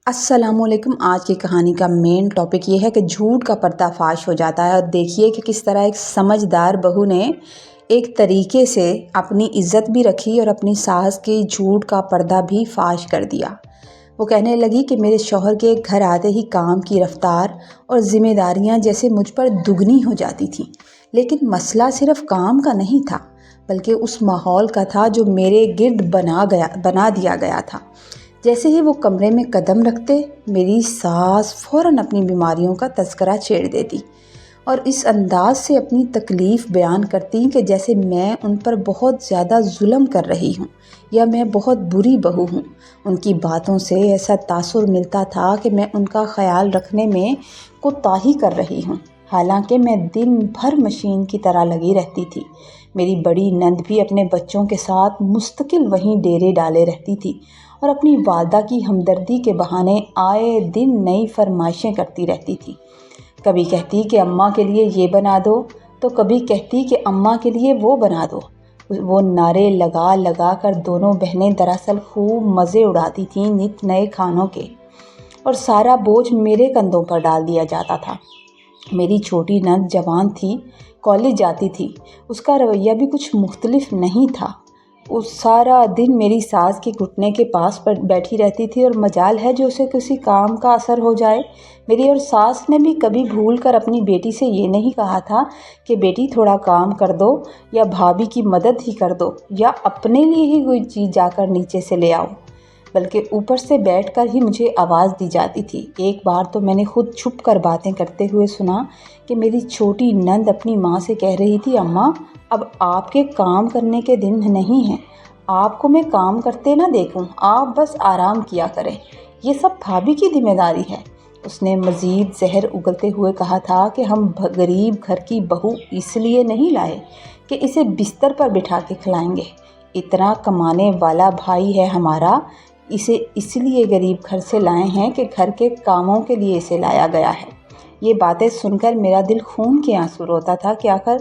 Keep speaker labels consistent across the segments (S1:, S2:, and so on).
S1: السلام علیکم۔ آج کی کہانی کا مین ٹاپک یہ ہے کہ جھوٹ کا پردہ فاش ہو جاتا ہے، اور دیکھیے کہ کس طرح ایک سمجھدار بہو نے ایک طریقے سے اپنی عزت بھی رکھی اور اپنی ساس کی جھوٹ کا پردہ بھی فاش کر دیا۔ وہ کہنے لگی کہ میرے شوہر کے گھر آتے ہی کام کی رفتار اور ذمہ داریاں جیسے مجھ پر دگنی ہو جاتی تھیں، لیکن مسئلہ صرف کام کا نہیں تھا بلکہ اس ماحول کا تھا جو میرے گرد بنا دیا گیا تھا۔ جیسے ہی وہ کمرے میں قدم رکھتے، میری ساس فوراً اپنی بیماریوں کا تذکرہ چھیڑ دیتی اور اس انداز سے اپنی تکلیف بیان کرتی کہ جیسے میں ان پر بہت زیادہ ظلم کر رہی ہوں یا میں بہت بری بہو ہوں۔ ان کی باتوں سے ایسا تاثر ملتا تھا کہ میں ان کا خیال رکھنے میں کوتاہی کر رہی ہوں، حالانکہ میں دن بھر مشین کی طرح لگی رہتی تھی۔ میری بڑی نند بھی اپنے بچوں کے ساتھ مستقل وہیں ڈیرے ڈالے رہتی تھی اور اپنی والدہ کی ہمدردی کے بہانے آئے دن نئی فرمائشیں کرتی رہتی تھی۔ کبھی کہتی کہ اماں کے لیے یہ بنا دو، تو کبھی کہتی کہ اماں کے لیے وہ بنا دو۔ وہ نعرے لگا لگا کر دونوں بہنیں دراصل خوب مزے اڑاتی تھیں نت نئے کھانوں کے، اور سارا بوجھ میرے کندھوں پر ڈال دیا جاتا تھا۔ میری چھوٹی نند جوان تھی، کالج جاتی تھی، اس کا رویہ بھی کچھ مختلف نہیں تھا۔ وہ سارا دن میری ساس کے گھٹنے کے پاس بیٹھی رہتی تھی، اور مجال ہے جو اسے کسی کام کا اثر ہو جائے۔ میری اور ساس نے بھی کبھی بھول کر اپنی بیٹی سے یہ نہیں کہا تھا کہ بیٹی تھوڑا کام کر دو، یا بھابھی کی مدد ہی کر دو، یا اپنے لیے ہی کوئی چیز جا کر نیچے سے لے آؤ، بلکہ اوپر سے بیٹھ کر ہی مجھے آواز دی جاتی تھی۔ ایک بار تو میں نے خود چھپ کر باتیں کرتے ہوئے سنا کہ میری چھوٹی نند اپنی ماں سے کہہ رہی تھی، اماں اب آپ کے کام کرنے کے دن نہیں ہیں، آپ کو میں کام کرتے نہ دیکھوں، آپ بس آرام کیا کریں، یہ سب بھابھی کی ذمہ داری ہے۔ اس نے مزید زہر اگلتے ہوئے کہا تھا کہ ہم غریب گھر کی بہو اس لیے نہیں لائے کہ اسے بستر پر بٹھا کے کھلائیں گے، اتنا کمانے والا بھائی ہے ہمارا، اسے اس لیے غریب گھر سے لائے ہیں کہ گھر کے کاموں کے لیے اسے لایا گیا ہے۔ یہ باتیں سن کر میرا دل خون کے آنسو روتا تھا کہ آخر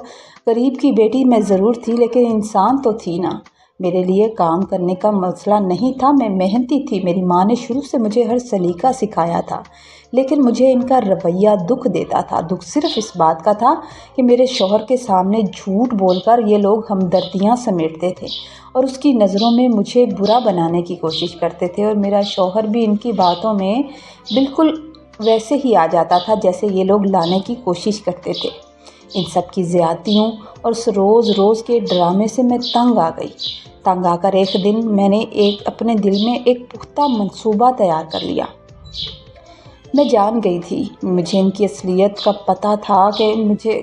S1: غریب کی بیٹی میں ضرور تھی، لیکن انسان تو تھی نا۔ میرے لیے کام کرنے کا مسئلہ نہیں تھا، میں محنتی تھی، میری ماں نے شروع سے مجھے ہر سلیقہ سکھایا تھا، لیکن مجھے ان کا رویہ دکھ دیتا تھا۔ دکھ صرف اس بات کا تھا کہ میرے شوہر کے سامنے جھوٹ بول کر یہ لوگ ہمدردیاں سمیٹتے تھے اور اس کی نظروں میں مجھے برا بنانے کی کوشش کرتے تھے، اور میرا شوہر بھی ان کی باتوں میں بالکل ویسے ہی آ جاتا تھا جیسے یہ لوگ لانے کی کوشش کرتے تھے۔ ان سب کی زیادتیوں اور اس روز روز کے ڈرامے سے میں تنگ آ کر ایک دن میں نے اپنے دل میں ایک پختہ منصوبہ تیار کر لیا۔ میں جان گئی تھی، مجھے ان کی اصلیت کا پتہ تھا کہ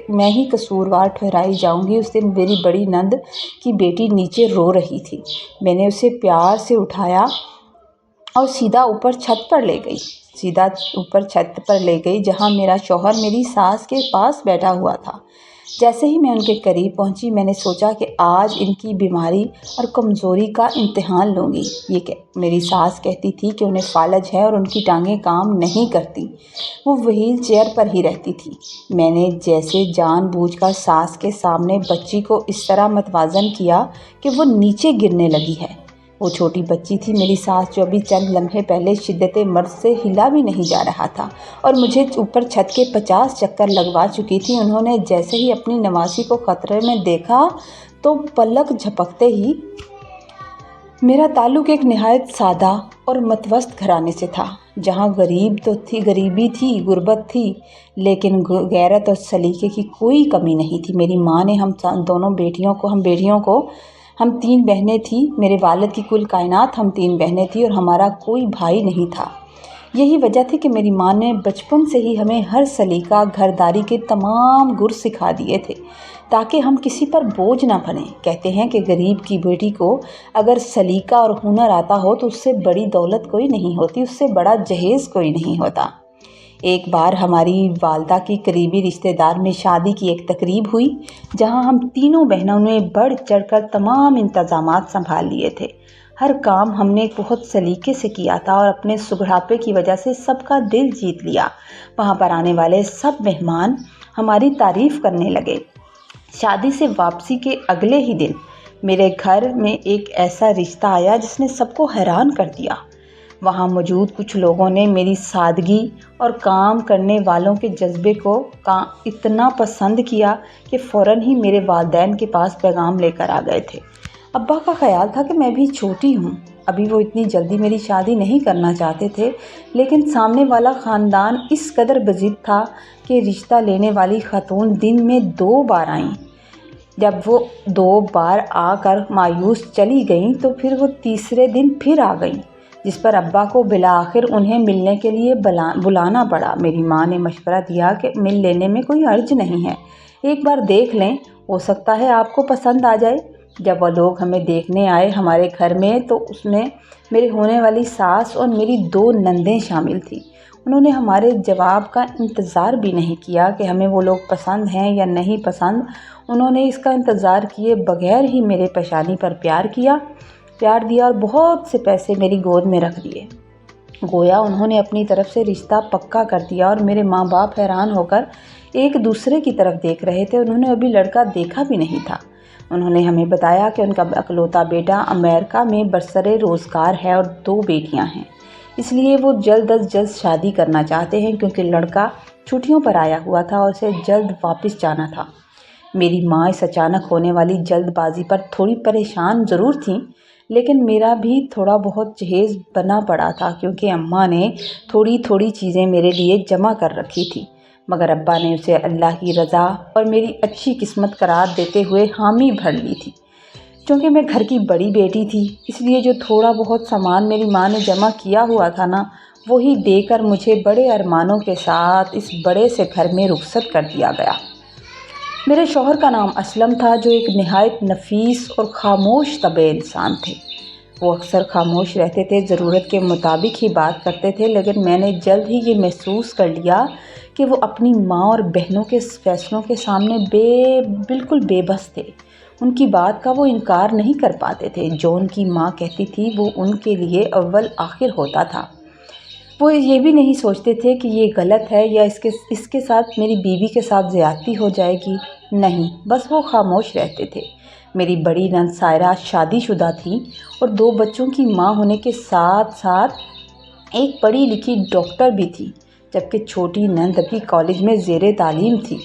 S1: میں ہی قصوروار ٹھہرائی جاؤں گی۔ اس دن میری بڑی نند کی بیٹی نیچے رو رہی تھی، میں نے اسے پیار سے اٹھایا اور سیدھا اوپر چھت پر لے گئی جہاں میرا شوہر میری ساس کے پاس بیٹھا ہوا تھا۔ جیسے ہی میں ان کے قریب پہنچی، میں نے سوچا کہ آج ان کی بیماری اور کمزوری کا امتحان لوں گی۔ میری ساس کہتی تھی کہ انہیں فالج ہے اور ان کی ٹانگیں کام نہیں کرتی، وہ وہیل چیئر پر ہی رہتی تھی۔ میں نے جیسے جان بوجھ کر ساس کے سامنے بچی کو اس طرح متوازن کیا کہ وہ نیچے گرنے لگی ہے۔ وہ چھوٹی بچی تھی میری ساس، جو ابھی چند لمحے پہلے شدت مرض سے ہلا بھی نہیں جا رہا تھا اور مجھے اوپر چھت کے 50 چکر لگوا چکی تھی۔ انہوں نے جیسے ہی اپنی نواسی کو خطرے میں دیکھا تو پلک جھپکتے ہی میرا تعلق ایک نہایت سادہ اور متوسط گھرانے سے تھا، جہاں غریبی تھی، غربت تھی، لیکن غیرت اور سلیقے کی کوئی کمی نہیں تھی۔ میری ماں نے ہم بیٹیوں کو ہم 3 بہنیں تھیں، میرے والد کی کل کائنات ہم 3 بہنیں تھیں اور ہمارا کوئی بھائی نہیں تھا۔ یہی وجہ تھی کہ میری ماں نے بچپن سے ہی ہمیں ہر سلیقہ، گھرداری کے تمام گر سکھا دیے تھے تاکہ ہم کسی پر بوجھ نہ بنیں۔ کہتے ہیں کہ غریب کی بیٹی کو اگر سلیقہ اور ہنر آتا ہو تو اس سے بڑی دولت کوئی نہیں ہوتی، اس سے بڑا جہیز کوئی نہیں ہوتا۔ ایک بار ہماری والدہ کی قریبی رشتہ دار میں شادی کی ایک تقریب ہوئی، جہاں ہم تینوں بہنوں نے بڑھ چڑھ کر تمام انتظامات سنبھال لیے تھے۔ ہر کام ہم نے بہت سلیقے سے کیا تھا اور اپنے سگڑاپے کی وجہ سے سب کا دل جیت لیا۔ وہاں پر آنے والے سب مہمان ہماری تعریف کرنے لگے۔ شادی سے واپسی کے اگلے ہی دن میرے گھر میں ایک ایسا رشتہ آیا جس نے سب کو حیران کر دیا۔ وہاں موجود کچھ لوگوں نے میری سادگی اور کام کرنے والوں کے جذبے کو اتنا پسند کیا کہ فوراً ہی میرے والدین کے پاس پیغام لے کر آ گئے تھے۔ ابا کا خیال تھا کہ میں بھی چھوٹی ہوں، ابھی وہ اتنی جلدی میری شادی نہیں کرنا چاہتے تھے، لیکن سامنے والا خاندان اس قدر بضد تھا کہ رشتہ لینے والی خاتون دن میں 2 بار آئیں۔ جب وہ 2 بار آ کر مایوس چلی گئیں تو پھر وہ تیسرے دن پھر آ گئیں، جس پر ابا کو بالآخر انہیں ملنے کے لیے بلانا پڑا۔ میری ماں نے مشورہ دیا کہ مل لینے میں کوئی حرج نہیں ہے، ایک بار دیکھ لیں، ہو سکتا ہے آپ کو پسند آ جائے۔ جب وہ لوگ ہمیں دیکھنے آئے ہمارے گھر میں تو اس میں میرے ہونے والی ساس اور میری 2 نندیں شامل تھیں۔ انہوں نے ہمارے جواب کا انتظار بھی نہیں کیا کہ ہمیں وہ لوگ پسند ہیں یا نہیں پسند۔ انہوں نے اس کا انتظار کیے بغیر ہی میرے پیشانی پر پیار دیا اور بہت سے پیسے میری گود میں رکھ دیے۔ گویا انہوں نے اپنی طرف سے رشتہ پکا کر دیا اور میرے ماں باپ حیران ہو کر ایک دوسرے کی طرف دیکھ رہے تھے۔ انہوں نے ابھی لڑکا دیکھا بھی نہیں تھا۔ انہوں نے ہمیں بتایا کہ ان کا اکلوتا بیٹا امریکہ میں برسر روزگار ہے اور 2 بیٹیاں ہیں، اس لیے وہ جلد از جلد شادی کرنا چاہتے ہیں کیونکہ لڑکا چھٹیوں پر آیا ہوا تھا اور اسے جلد واپس جانا تھا۔ میری ماں اس اچانک ہونے والی جلد بازی پر تھوڑی پریشان ضرور تھیں، لیکن میرا بھی تھوڑا بہت جہیز بنا پڑا تھا کیونکہ اماں نے تھوڑی چیزیں میرے لیے جمع کر رکھی تھی، مگر ابا نے اسے اللہ کی رضا اور میری اچھی قسمت قرار دیتے ہوئے حامی بھر لی تھی۔ چونکہ میں گھر کی بڑی بیٹی تھی، اس لیے جو تھوڑا بہت سامان میری ماں نے جمع کیا ہوا تھا نا، وہی دے کر مجھے بڑے ارمانوں کے ساتھ اس بڑے سے گھر میں رخصت کر دیا گیا۔ میرے شوہر کا نام اسلم تھا، جو ایک نہایت نفیس اور خاموش طبع انسان تھے۔ وہ اکثر خاموش رہتے تھے، ضرورت کے مطابق ہی بات کرتے تھے، لیکن میں نے جلد ہی یہ محسوس کر لیا کہ وہ اپنی ماں اور بہنوں کے فیصلوں کے سامنے بالکل بے بس تھے۔ ان کی بات کا وہ انکار نہیں کر پاتے تھے، جو ان کی ماں کہتی تھی وہ ان کے لیے اول آخر ہوتا تھا۔ وہ یہ بھی نہیں سوچتے تھے کہ یہ غلط ہے یا اس کے ساتھ میری بیوی کے ساتھ زیادتی ہو جائے گی، نہیں، بس وہ خاموش رہتے تھے۔ میری بڑی نند سائرہ شادی شدہ تھی اور 2 بچوں کی ماں ہونے کے ساتھ ساتھ ایک پڑھی لکھی ڈاکٹر بھی تھی، جبکہ چھوٹی نند ابھی کالج میں زیر تعلیم تھی۔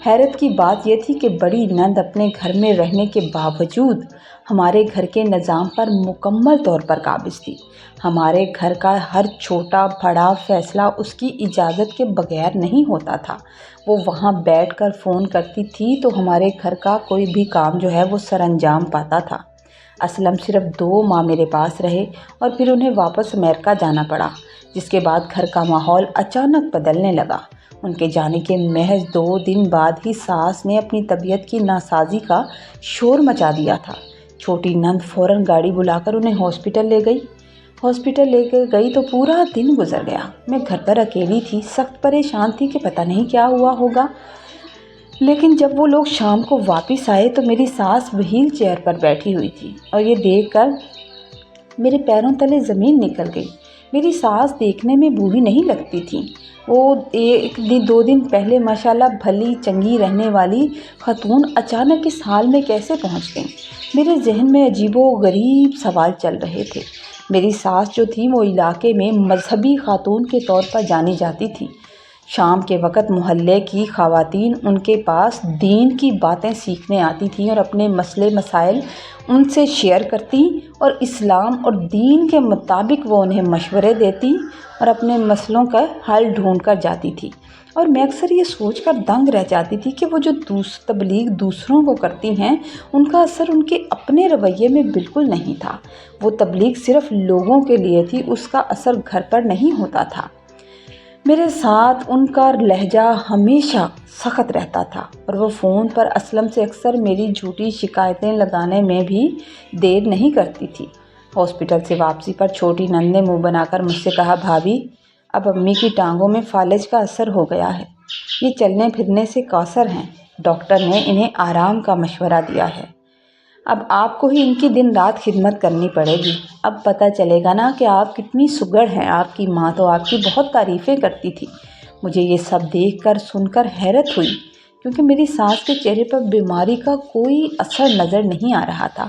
S1: حیرت کی بات یہ تھی کہ بڑی نند اپنے گھر میں رہنے کے باوجود ہمارے گھر کے نظام پر مکمل طور پر قابض تھی۔ ہمارے گھر کا ہر چھوٹا بڑا فیصلہ اس کی اجازت کے بغیر نہیں ہوتا تھا۔ وہ وہاں بیٹھ کر فون کرتی تھی تو ہمارے گھر کا کوئی بھی کام جو ہے وہ سر انجام پاتا تھا۔ اسلم صرف 2 ماہ میرے پاس رہے اور پھر انہیں واپس امریکہ جانا پڑا، جس کے بعد گھر کا ماحول اچانک بدلنے لگا۔ ان کے جانے کے محض 2 دن بعد ہی ساس نے اپنی طبیعت کی ناسازی کا شور مچا دیا تھا۔ چھوٹی نند فوراً گاڑی بلا کر انہیں ہاسپٹل لے گئی تو پورا دن گزر گیا۔ میں گھر پر اکیلی تھی، سخت پریشان تھی کہ پتہ نہیں کیا ہوا ہوگا۔ لیکن جب وہ لوگ شام کو واپس آئے تو میری ساس وہیل چیئر پر بیٹھی ہوئی تھی اور یہ دیکھ کر میرے پیروں تلے زمین نکل گئی۔ میری ساس دیکھنے میں بوڑھی نہیں لگتی تھی، وہ 2 دن پہلے ماشاءاللہ بھلی چنگی رہنے والی خاتون اچانک اس حال میں کیسے پہنچ گئیں؟ میرے ذہن میں عجیب و غریب سوال چل رہے تھے۔ میری ساس جو تھی وہ علاقے میں مذہبی خاتون کے طور پر جانی جاتی تھی۔ شام کے وقت محلے کی خواتین ان کے پاس دین کی باتیں سیکھنے آتی تھیں اور اپنے مسئلے مسائل ان سے شیئر کرتی اور اسلام اور دین کے مطابق وہ انہیں مشورے دیتی اور اپنے مسئلوں کا حل ڈھونڈ کر جاتی تھی۔ اور میں اکثر یہ سوچ کر دنگ رہ جاتی تھی کہ وہ جو تبلیغ دوسروں کو کرتی ہیں ان کا اثر ان کے اپنے رویے میں بالکل نہیں تھا۔ وہ تبلیغ صرف لوگوں کے لیے تھی، اس کا اثر گھر پر نہیں ہوتا تھا۔ میرے ساتھ ان کا لہجہ ہمیشہ سخت رہتا تھا اور وہ فون پر اسلم سے اکثر میری جھوٹی شکایتیں لگانے میں بھی دیر نہیں کرتی تھی۔ ہاسپٹل سے واپسی پر چھوٹی نند نے منہ بنا کر مجھ سے کہا، بھابھی اب امی کی ٹانگوں میں فالج کا اثر ہو گیا ہے، یہ چلنے پھرنے سے قاصر ہیں، ڈاکٹر نے انہیں آرام کا مشورہ دیا ہے، اب آپ کو ہی ان کی دن رات خدمت کرنی پڑے گی، اب پتہ چلے گا نا کہ آپ کتنی سگڑ ہیں، آپ کی ماں تو آپ کی بہت تعریفیں کرتی تھی۔ مجھے یہ سب دیکھ کر سن کر حیرت ہوئی کیونکہ میری ساس کے چہرے پر بیماری کا کوئی اثر نظر نہیں آ رہا تھا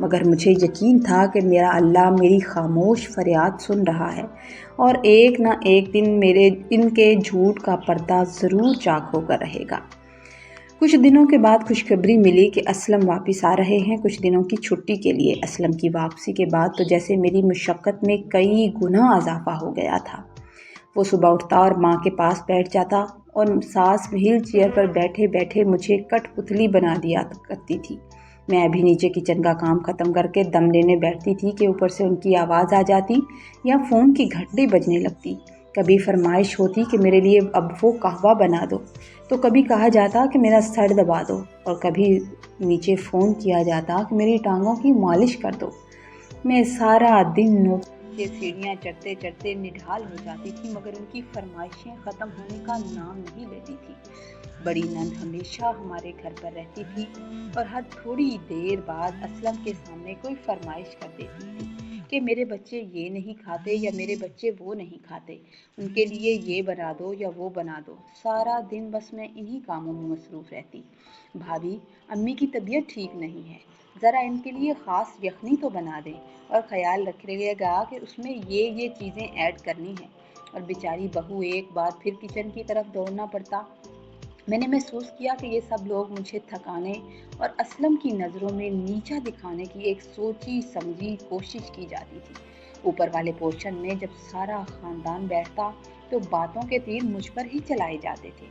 S1: مگر مجھے یقین تھا کہ میرا اللہ میری خاموش فریاد سن رہا ہے اور ایک نہ ایک دن میرے ان کے جھوٹ کا پردہ ضرور چاک ہو کر رہے گا۔ کچھ دنوں کے بعد خوشخبری ملی کہ اسلم واپس آ رہے ہیں کچھ دنوں کی چھٹی کے لیے۔ اسلم کی واپسی کے بعد تو جیسے میری مشقت میں کئی گنا اضافہ ہو گیا تھا۔ وہ صبح اٹھتا اور ماں کے پاس بیٹھ جاتا اور ساس وہیل چیئر پر بیٹھے بیٹھے مجھے کٹ پتلی بنا دیا کرتی تھی۔ میں ابھی نیچے کچن کا کام ختم کر کے دم لینے بیٹھتی تھی کہ اوپر سے ان کی آواز آ جاتی یا فون کی گھنٹی بجنے لگتی۔ کبھی فرمائش ہوتی کہ میرے لیے اب وہ قہوہ بنا دو، تو کبھی کہا جاتا کہ میرا سر دبا دو، اور کبھی نیچے فون کیا جاتا کہ میری ٹانگوں کی مالش کر دو۔ میں سارا دن سے سیڑھیاں چڑھتے چڑھتے نڈھال ہو جاتی تھی، مگر ان کی فرمائشیں ختم ہونے کا نام نہیں لیتی تھی۔ بڑی نند ہمیشہ ہمارے گھر پر رہتی تھی اور ہر تھوڑی دیر بعد اسلم کے سامنے کوئی فرمائش کر دیتی تھی کہ میرے بچے یہ نہیں کھاتے یا میرے بچے وہ نہیں کھاتے، ان کے لیے یہ بنا دو یا وہ بنا دو۔ سارا دن بس میں انہی کاموں میں مصروف رہتی۔ بھابھی، امی کی طبیعت ٹھیک نہیں ہے، ذرا ان کے لیے خاص یخنی تو بنا دیں اور خیال رکھیے گا کہ اس میں یہ چیزیں ایڈ کرنی ہیں، اور بیچاری بہو ایک بار پھر کچن کی طرف دوڑنا پڑتا۔ میں نے محسوس کیا کہ یہ سب لوگ مجھے تھکانے اور اسلم کی نظروں میں نیچا دکھانے کی ایک سوچی سمجھی کوشش کی جاتی تھی۔ اوپر والے پورشن میں جب سارا خاندان بیٹھتا تو باتوں کے تیر مجھ پر ہی چلائے جاتے تھے۔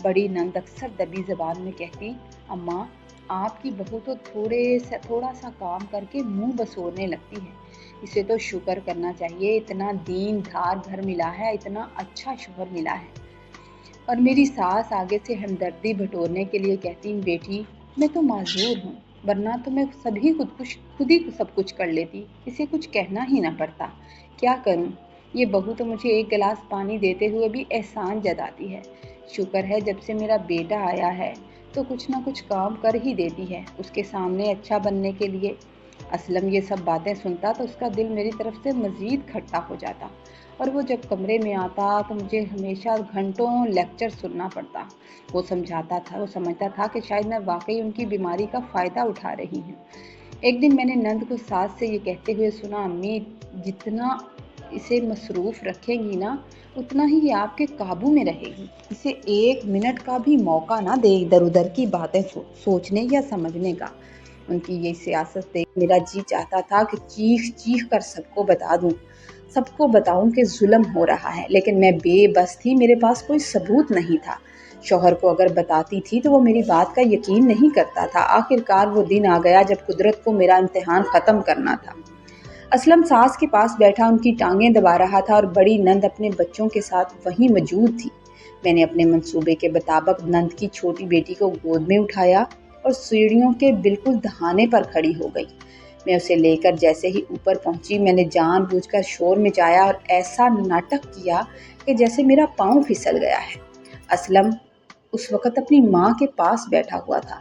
S1: بڑی نند اکثر دبی زبان میں کہتی، اماں، آپ کی بہو تو تھوڑا سا کام کر کے منہ بسورنے لگتی ہے، اسے تو شکر کرنا چاہیے، اتنا دین دھار گھر ملا ہے، اتنا اچھا شوہر ملا ہے۔ اور میری ساس آگے سے ہمدردی بٹورنے کے لیے کہتی، بیٹی، میں تو معذور ہوں، ورنہ تو میں خود ہی سب کچھ کر لیتی، اسے کچھ کہنا ہی نہ پڑتا۔ کیا کروں، یہ بہو تو مجھے ایک گلاس پانی دیتے ہوئے بھی احسان جتاتی ہے۔ شکر ہے جب سے میرا بیٹا آیا ہے تو کچھ نہ کچھ کام کر ہی دیتی ہے اس کے سامنے اچھا بننے کے لیے۔ اسلم یہ سب باتیں سنتا تو اس کا دل میری طرف سے مزید کھٹا ہو جاتا، اور وہ جب کمرے میں آتا تو مجھے ہمیشہ گھنٹوں لیکچر سننا پڑتا۔ وہ سمجھتا تھا کہ شاید میں واقعی ان کی بیماری کا فائدہ اٹھا رہی ہوں۔ ایک دن میں نے نند کو ساس سے یہ کہتے ہوئے سنا، امی، جتنا اسے مصروف رکھیں گی نا، اتنا ہی یہ آپ کے قابو میں رہے گی، اسے ایک منٹ کا بھی موقع نہ دے ادھر ادھر کی باتیں سوچنے یا سمجھنے کا۔ ان کی یہ سیاست دیکھ میرا جی چاہتا تھا کہ چیخ چیخ کر سب کو بتاؤں کہ ظلم ہو رہا ہے، لیکن میں بے بس تھی، میرے پاس کوئی ثبوت نہیں تھا۔ شوہر کو اگر بتاتی تھی تو وہ میری بات کا یقین نہیں کرتا تھا۔ آخرکار وہ دن آ گیا جب قدرت کو میرا امتحان ختم کرنا تھا۔ اسلم ساس کے پاس بیٹھا ان کی ٹانگیں دبا رہا تھا اور بڑی نند اپنے بچوں کے ساتھ وہیں موجود تھی۔ میں نے اپنے منصوبے کے مطابق نند کی چھوٹی بیٹی کو گود میں اٹھایا اور سیڑھیوں کے بالکل دہانے پر کھڑی ہو گئی۔ میں اسے لے کر جیسے ہی اوپر پہنچی، میں نے جان بوجھ کر شور مچایا اور ایسا ناٹک کیا کہ جیسے میرا پاؤں پھسل گیا ہے۔ اسلم اس وقت اپنی ماں کے پاس بیٹھا ہوا تھا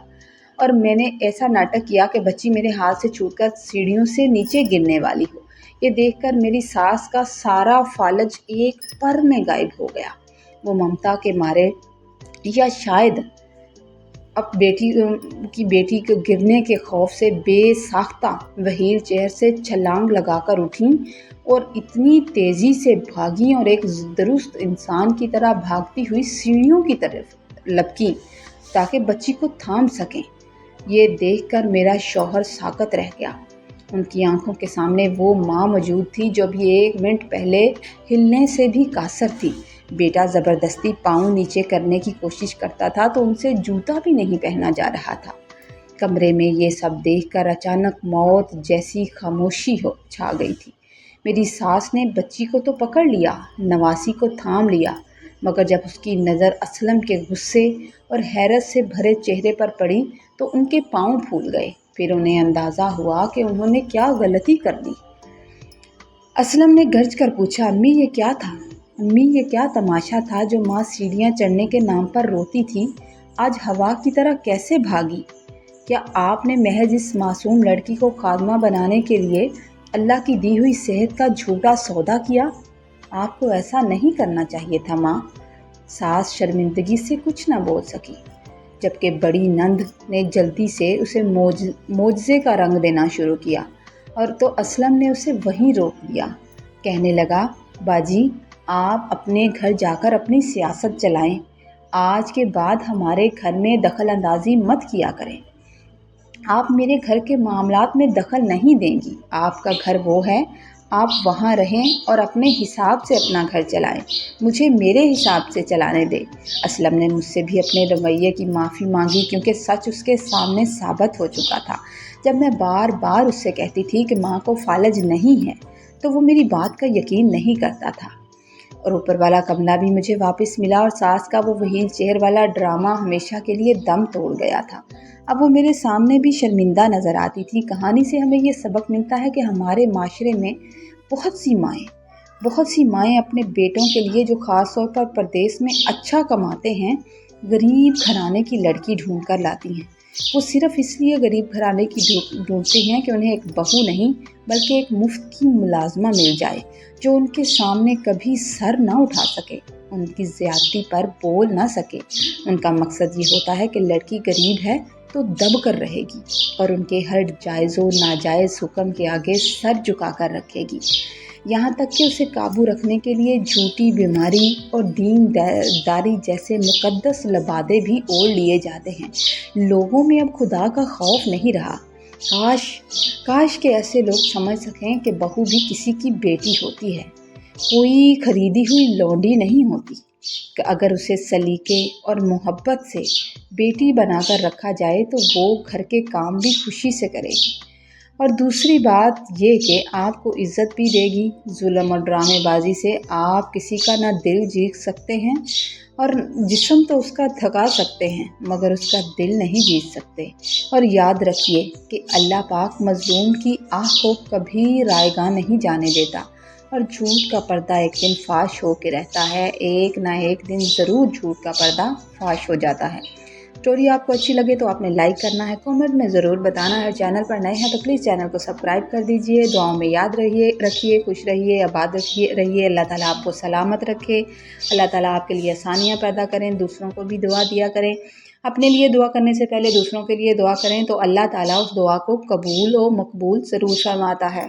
S1: اور میں نے ایسا ناٹک کیا کہ بچی میرے ہاتھ سے چھوٹ کر سیڑھیوں سے نیچے گرنے والی ہو۔ یہ دیکھ کر میری ساس کا سارا فالج ایک پر میں غائب ہو گیا۔ وہ ممتا کے مارے یا شاید اب بیٹی کے گرنے کے خوف سے بے ساختہ وہیل چیئر سے چھلانگ لگا کر اٹھیں اور اتنی تیزی سے بھاگیں اور ایک درست انسان کی طرح بھاگتی ہوئی سیڑھیوں کی طرف لپکیں تاکہ بچی کو تھام سکیں۔ یہ دیکھ کر میرا شوہر ساکت رہ گیا۔ ان کی آنکھوں کے سامنے وہ ماں موجود تھی جو ابھی ایک منٹ پہلے ہلنے سے بھی قاصر تھی۔ بیٹا زبردستی پاؤں نیچے کرنے کی کوشش کرتا تھا تو ان سے جوتا بھی نہیں پہنا جا رہا تھا۔ کمرے میں یہ سب دیکھ کر اچانک موت جیسی خاموشی چھا گئی تھی۔ میری ساس نے بچی کو تو پکڑ لیا، نواسی کو تھام لیا، مگر جب اس کی نظر اسلم کے غصے اور حیرت سے بھرے چہرے پر پڑی تو ان کے پاؤں پھول گئے۔ پھر انہیں اندازہ ہوا کہ انہوں نے کیا غلطی کر دی۔ اسلم نے گرج کر پوچھا، امی یہ کیا تھا؟ امی یہ کیا تماشا تھا جو ماں سیڑھیاں چڑھنے کے نام پر روتی تھی، آج ہوا کی طرح کیسے بھاگی؟ کیا آپ نے محض اس معصوم لڑکی کو خادمہ بنانے کے لیے اللہ کی دی ہوئی صحت کا جھوٹا سودا کیا؟ آپ کو ایسا نہیں کرنا چاہیے تھا ماں۔ ساس شرمندگی سے کچھ نہ بول سکی۔ جبکہ بڑی نند نے جلدی سے اسے معجزے کا رنگ دینا شروع کیا، اور تو اسلم نے اسے وہیں روک دیا۔ کہنے لگا، باجی آپ اپنے گھر جا کر اپنی سیاست چلائیں، آج کے بعد ہمارے گھر میں دخل اندازی مت کیا کریں۔ آپ میرے گھر کے معاملات میں دخل نہیں دیں گی، آپ کا گھر وہ ہے، آپ وہاں رہیں اور اپنے حساب سے اپنا گھر چلائیں، مجھے میرے حساب سے چلانے دیں۔ اسلم نے مجھ سے بھی اپنے رویے کی معافی مانگی، کیونکہ سچ اس کے سامنے ثابت ہو چکا تھا۔ جب میں بار بار اس سے کہتی تھی کہ ماں کو فالج نہیں ہے تو وہ میری بات کا یقین نہیں کرتا تھا۔ اور اوپر والا کملہ بھی مجھے واپس ملا، اور ساس کا وہ وہیل چیئر والا ڈرامہ ہمیشہ کے لیے دم توڑ گیا تھا۔ اب وہ میرے سامنے بھی شرمندہ نظر آتی تھی۔ کہانی سے ہمیں یہ سبق ملتا ہے کہ ہمارے معاشرے میں بہت سی مائیں اپنے بیٹوں کے لیے، جو خاص طور پر پردیس میں اچھا کماتے ہیں، غریب گھرانے کی لڑکی ڈھونڈ کر لاتی ہیں۔ وہ صرف اس لیے غریب گھرانے کی ڈھونڈتے ہیں کہ انہیں ایک بہو نہیں بلکہ ایک مفت کی ملازمہ مل جائے، جو ان کے سامنے کبھی سر نہ اٹھا سکے، ان کی زیادتی پر بول نہ سکے۔ ان کا مقصد یہ ہوتا ہے کہ لڑکی غریب ہے تو دب کر رہے گی اور ان کے ہر جائز و ناجائز حکم کے آگے سر جھکا کر رکھے گی، یہاں تک کہ اسے قابو رکھنے کے لیے جھوٹی بیماری اور دین داری جیسے مقدس لبادے بھی اوڑھ لیے جاتے ہیں۔ لوگوں میں اب خدا کا خوف نہیں رہا۔ کاش کہ ایسے لوگ سمجھ سکیں کہ بہو بھی کسی کی بیٹی ہوتی ہے، کوئی خریدی ہوئی لونڈی نہیں ہوتی، کہ اگر اسے سلیقے اور محبت سے بیٹی بنا کر رکھا جائے تو وہ گھر کے کام بھی خوشی سے کرے گی، اور دوسری بات یہ کہ آپ کو عزت بھی دے گی۔ ظلم اور ڈرامے بازی سے آپ کسی کا نہ دل جیت سکتے ہیں، اور جسم تو اس کا تھکا سکتے ہیں مگر اس کا دل نہیں جیت سکتے۔ اور یاد رکھیے کہ اللہ پاک مظلوم کی آہ کو کبھی رائیگاں نہیں جانے دیتا، اور جھوٹ کا پردہ ایک دن فاش ہو کے رہتا ہے، ایک نہ ایک دن ضرور جھوٹ کا پردہ فاش ہو جاتا ہے۔ اسٹوری آپ کو اچھی لگے تو آپ نے لائک کرنا ہے، کامنٹ میں ضرور بتانا ہے، چینل پر نئے ہیں تو پلیز چینل کو سبسکرائب کر دیجئے۔ دعاؤں میں یاد رکھیے، خوش رہیے، آباد رہیے، اللہ تعالیٰ آپ کو سلامت رکھے، اللہ تعالیٰ آپ کے لیے آسانیاں پیدا کریں، دوسروں کو بھی دعا دیا کریں۔ اپنے لیے دعا کرنے سے پہلے دوسروں کے لیے دعا کریں تو اللہ تعالیٰ اس دعا کو قبول و مقبول ضرور فرماتا ہے۔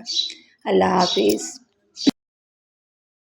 S1: اللہ حافظ۔